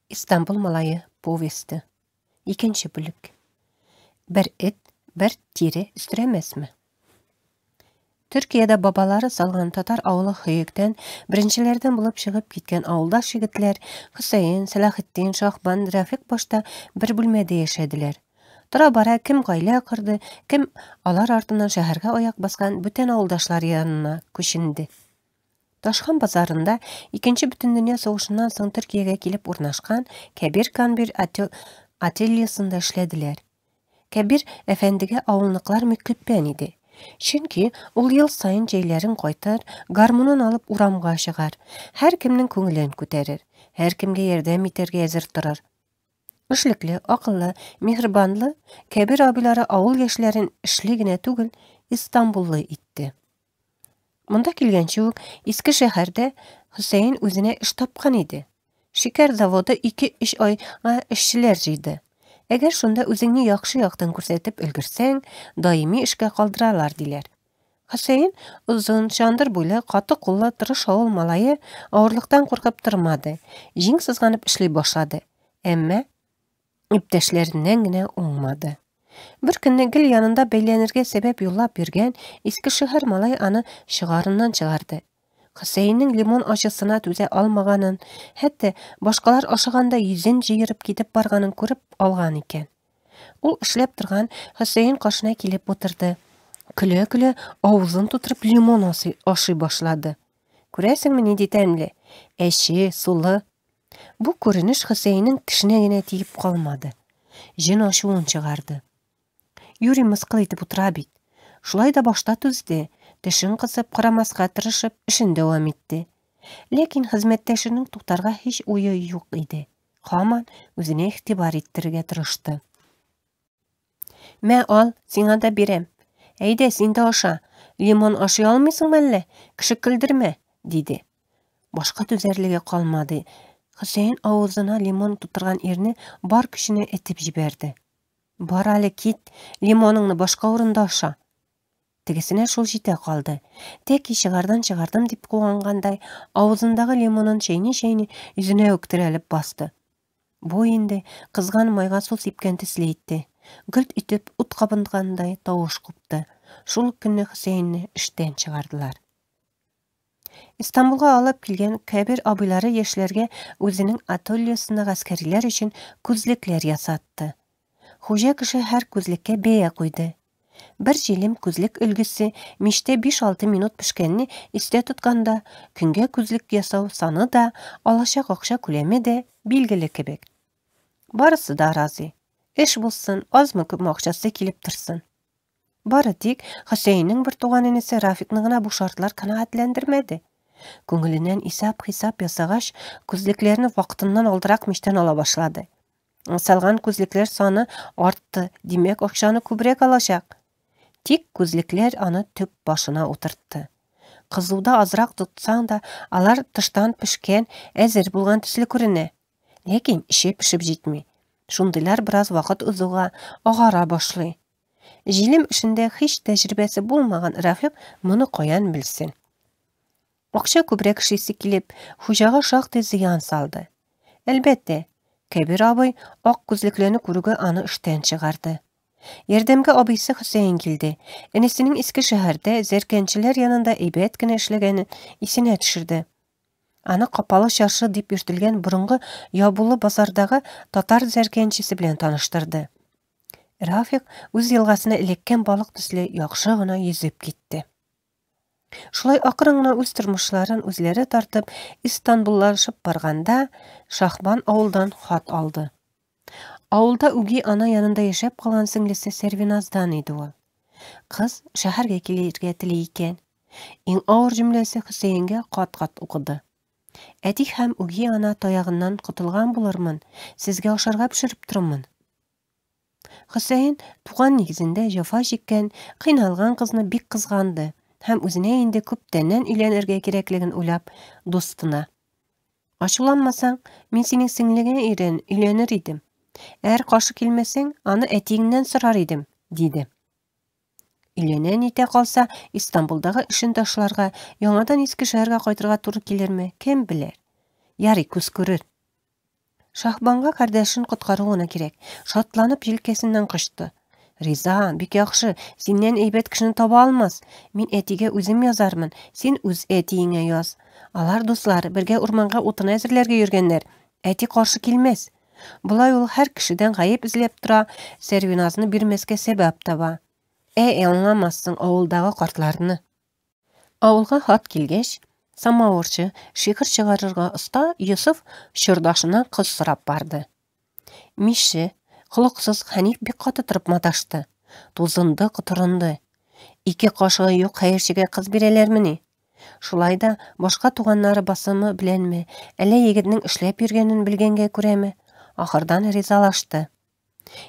İstanbul Malайы повесті. Екінші бүлік. Bir et, bir tiri üstüremez mi? Türkiye'de babaları salgan tatar ауылы Хүйектен birinçilerden bulup çıgıp gitken ауылdaş yigitler Hüseyin, Salahiddin, Şahban, Rafik başta bir bölmede yaşadılar. Tıra bara kim gayle kırdı, kim alar артынан şəhərgə ayak baskan bütün ауылdaşlar yanına köşündü. Taşxan bazarında 2. Bütün Dünya Soğuşundan soň Türkiye'ye gelip urnaşkan Kebir Kanbir ateliyasında işlediler. Kebir efendige ауылныкlar müküppen idi. Çünkü ol yıl sayın jeylerin koytar, garmunun alıp uramga çıgar. Her kimnin köngülen köterir. Her kimge yerdem iterge ezir turar. Işlikli, akıllı, mihribanlı Kebir abilari ауыл yaşların işligine tügül İstanbullu itti. Munda kilgen çubuk eski şehirde Hüseyin özüne iş tapkan idi. Şeker zavodu 2 iş ay işçiler jıydı. Eger şunda özüňni yaxşı ýakdan görsetip ülgürseň, daimi işge kaldıralar diler. Hüseyin uzun şandır boyly katı kully tırış ауыл malayı ağırlıktan korkup durmady. Jiň sızganyp işley başlady. Emma ipdeşlerinden gine uňmady. Bir günde gil yanında beylenirge sebep yollap bergen eski şehir malay anı şıgarından çıgardı. Hüseyin'in limon aşısına tüze almaganın, hatta başkalar aşıganda yüzün jıyırıp gidip barganın görüp algan iken. Ol işlep turgan Hüseyin kaşına kelip oturdu. Küle avuzun tuturup limon aşı başladı. Göresin ne ditenli? Eşi, sulu. Bu görünüş Hüseyin'in tişine gene tiyip kalmadı. Jin aşuğun çıgardı. Yuri mıskıl etip otura bit. Şulay da başta tüzdi. Tişin kısıp kıramaska tırışıp işin devam etti. Lekin hizmetteşinin tutarga hiç uyu yok idi. Haman özüne ihtibar ettirge tırıştı. "Me al, sana da berem. Eyde sen de aşa. Limon aşı almysың melle? Kişi kıldirme," dedi. Başka tüzerlige kalmadı. Hüseyin avuzuna limon tuturgan erini bar kişine etip jiberdi. "Bar ale kit, limonыңны başka orunda aşa." Tegesine şol jite kaldı. Tek çıgardım dip kuğanganday avuzundağı limonun şeyni yüzüne öktürelip bastı. Bu indi kızgan mayga su sipken tisleytti. Gılt itip ut kabınganday tavuş kuptu. Şol günü Hüseyin'i işten çıgardılar. İstanbul'a alıp kilgen Kebir abilari yeşlerge özünün atölyesinde askeriler için küzlikler yasattı. Hoca kişi her küzlikke beye koydu. Bir jilim küzlik ülgüsü mişte 5-6 minut pişkenini iste tutkanda künge küzlik yasav sanı da alaşak akşa kulemi de bilgili kebek. Barısı da razı. İş bulsun, az mı köp akçası kilip tırsın. Barı dik Hüseyin'in bir tuğan enesi Rafik'nığına bu şartlar kanaatlendirmedi. Köngülünen isap yasagaş küzliklerini vaktından aldırak mişten ala başladı. Salgan küzlikler sanı arttı, demek akşanı kübrek alacak. Tik küzlikler anı tüp başına oturttu. Kızıuda azrak tutsan da alar tıştan pişken ezir bulgan tüslü körüne. Lekin işe pişip jitmi. Şundilar biraz vakit uzuğa ağara başlay. Jilim işinde hiç tecrübesi bulmagan Rafik bunu koyan bilsin. Akşa kübrek işisi kilip hujağa şahtı ziyan saldı. Elbette Kebir abay ak küzliklerini kurugu anı işten çıgardı. Yerdemge abisi Hüseyin kildi. Enesinin eski şehirde zerkençiler yanında eybet gine işlegenin isine düşürdü. Anı kapalı şarşı dip yürtülgen burungu yabulu bazardağı tatar zerkençisi bilen tanıştırdı. Rafik öz yılgasına elekken balık tüslü yakşığına yüzüp gitti. Şulay akırıngına öz turmuşların özleri tartıp İstanbullaşıp barganda Şahban ауылdan hat aldı. Ауылda ügi ana yanında yaşap kalan singlisi Servinaz'dan idi o. Kız şehirge kelirge tileyken. En ağır cümlesi Hüseyin'ge kat okudu. Edik hem ügi ana tayağından kutulgan bularmın, sizge aşarga pişirip turummun. Hüseyin tuğan negizinde jafa jikken, kıynalgan kızını bik kızgandı. Hem özüne indi köpdenden ülenirge kerekligin ulap dostuna. "Aşulanmasan, men senin singligine ülenir idim. Eğer kaşı kelmesen, anı etiğinden sırar idim," dedi. Ülenen ite kalsa İstanbul'dağı işin taşlarga, yanadan eski şehirge kaytırga turu kelir mi? Kim bilir? Yari küz körür. Шахбанга кардәшен коткаруына кирәк. Шатланып җилкәсеннән кышты. Риза, бик яхшы, синнән әйбәт кешене таба алмас. Мин әтигә үзем язармын, син үз әтиеңә яз. Алар дуслар, бергә урманга утын әзерләргә йөргәннәр. Әти каршы килмәс. Булай ул һәр кешедән гаеп эзләп тора, Сәрвиназны бирмәскә сәбәп таба. Аңламассың авылдагы картларны. Авылга хат килгәч, самавырчы, шикер чыгарырга оста Йосыф чордашына кыз сорап барды. Мише, холыксыз Хәниф бик каты торып маташты. Тузынды, кытырынды. Ике кашыгы юк хәерчегә кыз бирәләрмени? Шулай да башка туганнары басымы беләнме, әллә егетнең эшләп йөргәнен белгәнгә күрәме? Ахырдан ризалашты.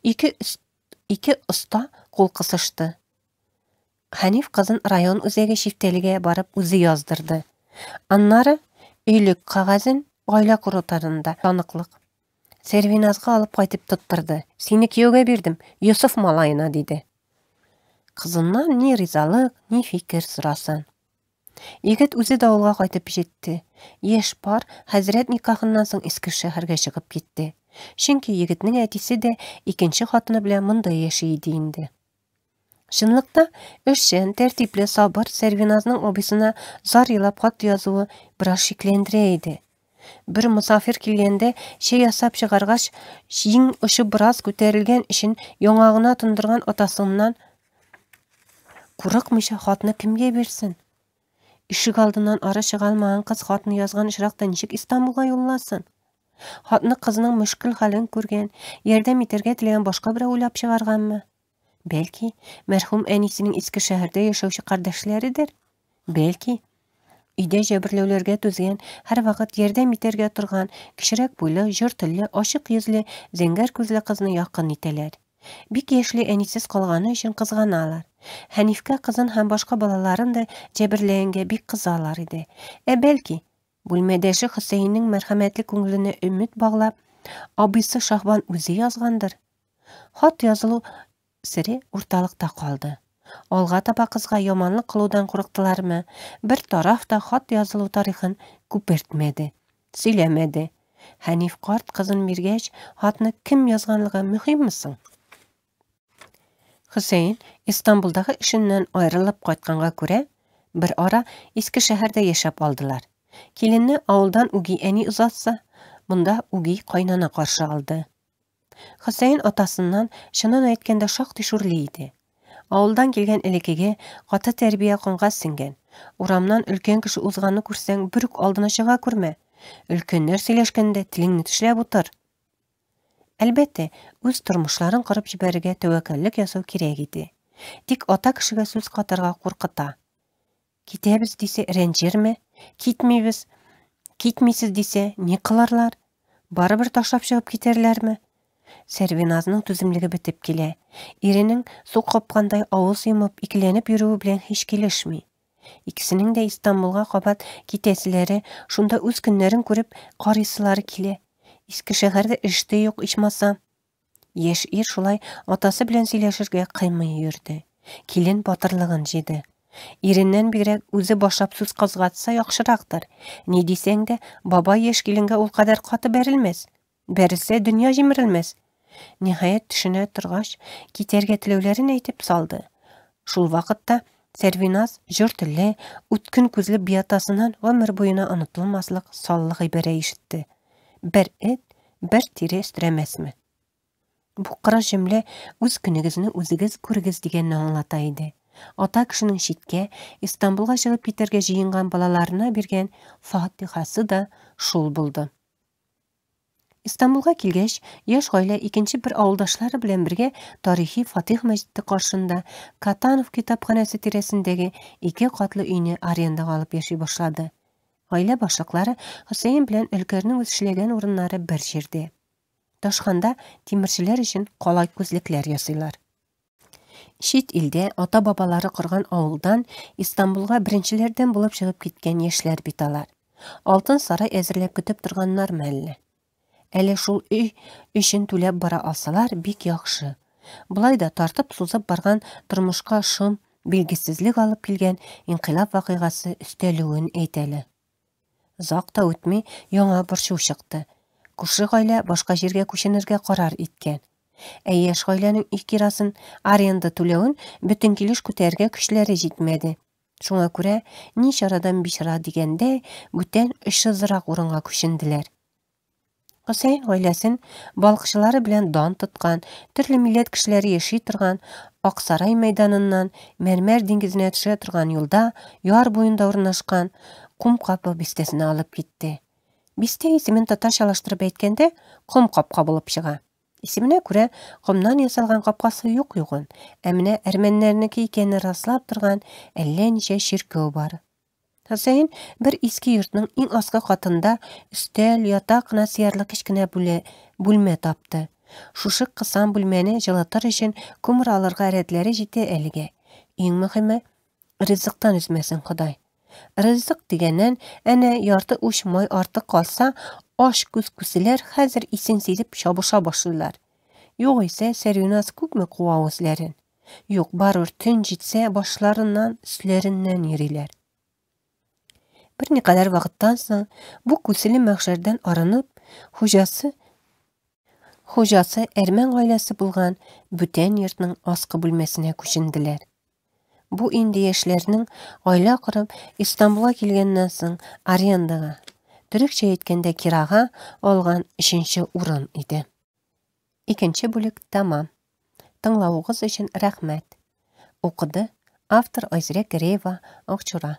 Ике оста кул кысышты. Хәниф кызын район үзәге шифтәлегә барып үзе яздырды. Аннары өйлек кагазын гаилә курултарында таныклык. Сәрвиназга алып кайтып тоттырды. Сине кияүгә бирдем, Йосыф малайына, диде. Кызыннан ни ризалык, ни фикер сорасын. Егет үзе дә авылга кайтып җитте. Яшь пар хәзрәт никахыннан соң иске шәһәргә чыгып китте. Чөнки егетнең әтисе дә икенче хатыны белән монда яши иде инде. Чынлыкта эшчән, тәртипле, сабыр Сәрвиназның абысына зар елап хат язуы бераз шикләндерә иде. Бер мусафир килгәндә чәй ясап чыгаргач, җиң ұшы бераз күтәрелгән өчен яңагына тондырган атасыннан курыкмыйча хатны кемгә бирсен? Ишек алдыннан ары чыга алмаган кыз хатны язган очракта ничек Истанбулга юлласын? Хатны кызның мөшкил хәлен күргән, ярдәм итәргә теләгән башка берәү уйлап чыгарганмы? Бәлки, мәрхүм әнисенең иске шәһәрдә яшәүче кардәшләридер? Бәлки, өйдә җәберләүләргә түзгән, һәр вакыт ярдәм итәргә торган, кечерәк буйлы, җыр телле, ачык йөзле, зәңгәр күзле кызны якын итәләр. Бик яшьле әнисез калганы өчен кызганалар. Хәнифкә кызын һәм башка балаларын да җәберләгәнгә бик кызалар иде. Бәлки, бүлмәдәше Хөсәйннең мәрхәмәтле күңеленә өмет баглап, абыйсы Шахбан үзе язгандыр. Хат язылу сире урталыкта калды. Алга таба кызга яманлык кылудан курыктылармы? Бер тараф та хат язылу тарихын күпертмәде, сөйләмәде. Хәниф карт кызын биргәч, хатны кем язганлыгы мөһимме соң? Хөсәйн Истанбулдагы эшеннән аерылып кайтканга күрә, бер ара иске шәһәрдә яшәп алдылар. Киленне авылдан үги әни узатса, монда үги кайнана каршы алды. Хөсәйн атасыннан чынын әйткәндә шактый шүрле иде. Авылдан килгән элекеге каты тәрбия канга сиңгән. Урамнан өлкән кеше узганны күрсәң, бер үк алдына чыга күрмә. Өлкәннәр сөйләшкәндә телеңне тешләп утыр. Әлбәттә, үз тормышларын кырып җибәрергә тәвәккәллек ясау кирәк иде. Тик ата кешегә сүз катарга куркыта. Китәбез дисә рәнҗерме? Китмисез дисә ни кылырлар? Барыбер ташлап чыгып китәрләрме? Сәрвиназның түземлеге бетеп килә. Иренең су капкандай авыз йомып, икеләнеп йөрүе белән һич килешми. Икесенең дә Истанбулга кабат китәселәре, шунда үз көннәрен күреп карыйсылары килә. Иске шәһәрдә эште юк ичмаса. Яшь ир шулай атасы белән сөйләшергә кыймый йөрде. Килен батырлыгын җыйды. Иреннән бигрәк үзе башлап сүз кызгатса яхшырактыр. Ни дисәң дә, бабай яшь киленгә ул кадәр каты бәрелмәс. Бәрелсә дөнья җимерелмәс. Ниһаять төшенә торгач, китәргә теләүләрен әйтеп салды. Шул вакытта Сәрвиназ җыр-телле, үткен күзле биятасыннан гомер буена онытылмаслык саллы гыйбарә ишетте. Бер эт, бер тире өстерәмәсме? Бу кыры җөмлә үз көнегезне үзегез күрегез дигәнне аңлата иде. Ата кешенең читкә, Истанбулга чыгып китәргә җыенган балаларына биргән фатихасы да шул булды. Истанбулга килгәч, яшь гаилә икенче бер авылдашлары белән бергә тарихи Фатих мәчете каршында Катанов китапханәсе тирәсендәге 2 катлы өйне арендага алып яши башлады. Гаилә башлыклары Хөсәйн белән Өлкәрнең үз эшләгән урыннары бер җирдә. Ташханда тимерчеләр өчен калай күзлекләр ясыйлар. Чит илдә ата-бабалары корган авылдан Истанбулга беренчеләрдән булып чыгып киткән яшьләр бит алар. Алтын сарай әзерләп көтеп торганнар мәлле. Әле шул өй өчен түләп бара алсалар бик яхшы. Булай да тартып сузып барган тормышка шом, билгесезлек алып килгән инкыйлаб вакыйгасы өстәлүен әйтәле. Озак та үтми яңа борчу чыкты. Күрше гаилә башка җиргә күченергә карар иткән. Яшь гаиләнең үй кирасын, аренда түләвен бөтен килеш күтәрергә көчләре җитмәде. Шуңа күрә ни чарадан бичара дигәндәй, бүтән ышсызрак урынга күченделәр. Хөсәйн гаиләсен балыкчылары белән дан тоткан, төрле милләт кешеләре яши торган Аксарай мәйданыннан Мәрмәр диңгезенә төшә торган юлда яр буенда урнашкан Кум капы бистәсенә алып китте. Бистә исемен татарчалаштырып әйткәндә, Кум капка булып чыга. Исеменә күрә комнан ясалган капкасы юк югын, ә менә әрмәннәрнеке икәнне раслап торган әллә ничә чиркәү бар. Хөсәйн бер иске йортның иң аскы катында өстәл, ятак кына сиярлык кечкенә бүлмә тапты. Шушы кысан бүлмәне җылытыр өчен күмер алырга рәтләре җитә әлегә. Иң мөһиме, ризыктан үзмәсен Ходай. Ризык дигәннән, әнә ярты уч май артык калса, аш күселәр хәзер исен сизеп чабыша башлыйлар. Югыйсә, Сәрюнас күпме куа үзләрен. Юк, барыр төн җитсә, башларыннан, өсләреннән йөриләр. Бер никадәр вакыттан соң, бу күселе мәхшәрдән арынып, хуҗасы әрмән гаиләсе булган бүтән йортның аскы бүлмәсенә күченделәр. Бу инде яшьләрнең гаилә корып Истанбулга килгәннән соң арендага, төрекчә әйткәндә кирага алган 3нче урын иде. Икенче бүлек тәмам. Тыңлавыгыз өчен рәхмәт. Укыды автор Айзрә Кәриева, Акчура.